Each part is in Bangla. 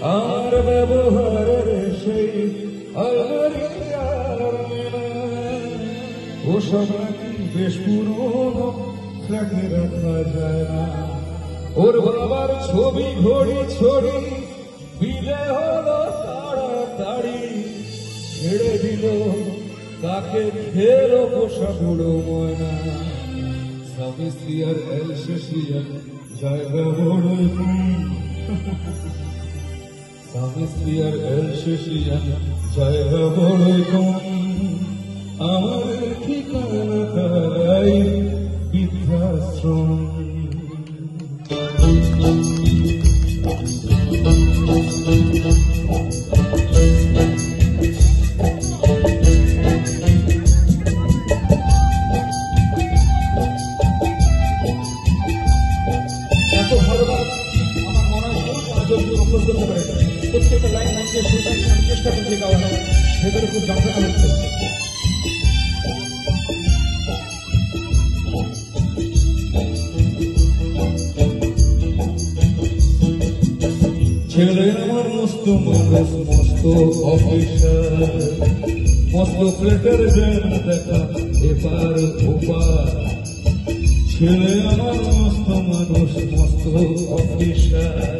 আর ব্যবহারের সেই ওসব নাকি বেশ পুরোনো ফ্ল্যাটে রাখা যায় না। ওর বাবার ছবি ঘড়ি ছড়ি বিলে হলো তাড়াতাড়ি, ছেড়ে দিল কাকে খেলো পোষা বুড়ো ময়না। স্বামী স্ত্রী আর এলশেষিয়া জায়গা বড়ই কম, স্বামী স্ত্রী আর এলশেষিয়া জায়গা বড়ই কম। আমার ঠিকানা তাই বৃদ্ধাশ্রম। প্রত্যেকটা লাইন মঞ্চে শুনতে চেষ্টা করতে গাওয়া হয়, ভেতরে খুব যন্ত্রণা হচ্ছে। ছেলে আমার মস্ত মানুষ, মস্ত অফিসার, মস্ত ফ্ল্যাটের যেন দেখা এপার ওপার। ছেলে আমার মস্ত মানুষ, মস্ত অফিসার,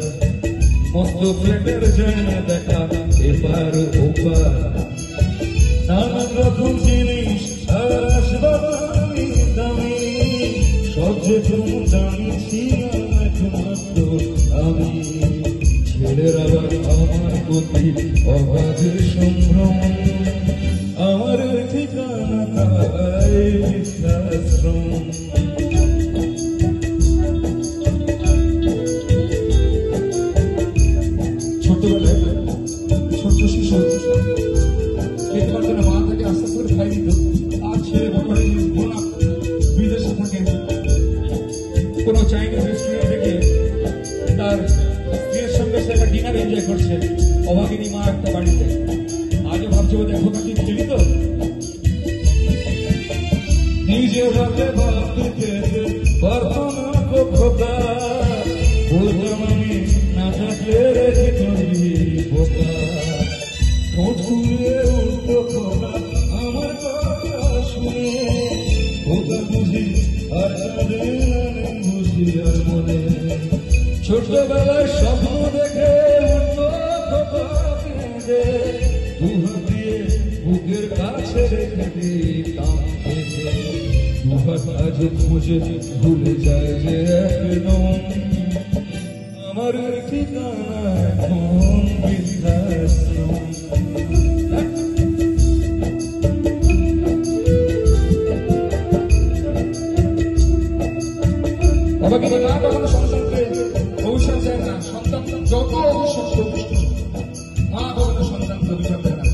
মস্ত ফ্ল্যাটের যেন দেখা এপার ওপার। নানা রকম জিনিস আর আসবাবপত্র দামি, সব যে তুমি জানিছি একমাত্র আমি। ছেলের আবার আমার প্রতি অবাধের সম্ভ্রম, আমার ঠিকানা তাই বৃদ্ধাশ্রম। ছোটবেলায় ছোট্ট শিশু খেতে পারতো না, মা তাকে আস্তে আস্তে করে খাই দিত। আর ছেলে বড় বিদেশে থাকে, কোনো চাইনিজ রেস্টুরেন্ট থেকে তার স্ত্রীর সঙ্গে সে একটা ডিনার এনজয় করছে, অভাগিনী মা একটা বাড়িতে। আজও ভাবছে বোধ হয় খোকা ঠিক ছিলি তো, নিজে ভাবে ভাবতে পারতো না খোকা, বলতাম আমি না থাকলে রেখে চলি বোকা। ঠোঁট ফুলে উঠতো খোকা আমার কথা শুনে, খোকা বুঝি আর বুঝি আর মনে। ছোটবেলায় স্বপ্ন দেখে উঠতো খোকা কেঁদে, দুহাত দিয়ে বুকের কাছে রেখে দিতাম বেঁধে। দুহাত আজ খুঁজে ভুলে যায় যে একদম, আমার ঠিকানা এখন বৃদ্ধাশ্রম। অভাগিনী মা কখনো সন্তানকে অভিশাপ দেয় না, সন্তান যত অভিশপ্ত মা কখনো সন্তানকে অভিশাপ দেয় না।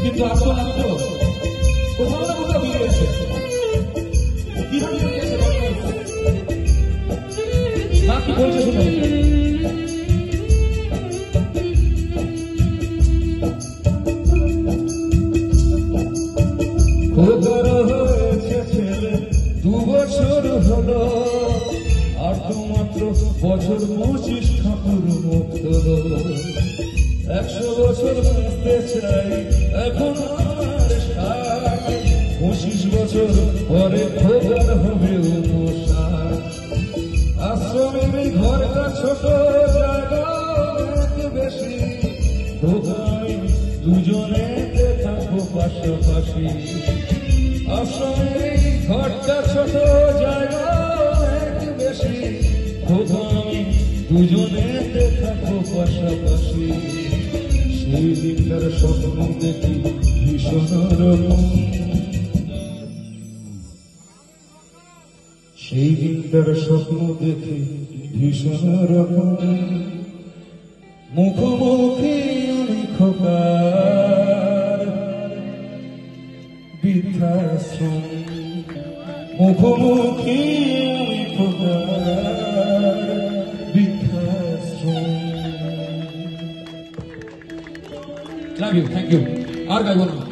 কিন্তু আত্মনাত্ম কোথাও না কোথাও বেরিয়েছে। কিভাবে বেরিয়েছে মা কি বলছে শুনে। খোকার হয়েছে ছেলে 2 বছর হলো, আর তো মাত্র বছর 25 ঠাকুর মুক্ত। 100 বছর বাঁচতে চাই এখন আমার 60, 25 বছর পরে খোকার হবে 59। আশ্রমের এই ঘরটা ছোট, জায়গা অনেক বেশি, খোকাই দুজনে থাকবো পাশাপাশি। আশ্রমের এই ঘরটা ছোট, জায়গা অনেক বেশি, খোকাই দুজনে থাকবো পাশাপাশি। সেই দিনটার স্বপ্ন দেখি ভীষণ রকম, সেই দিনটার স্বপ্ন দেখি ভীষণ রকম। মুখোমুখি আমি খোকার বৃদ্ধাশ্রম, মুখোমুখি আমি খোকার বৃদ্ধাশ্রম। Love you, thank you. আর গাইব না।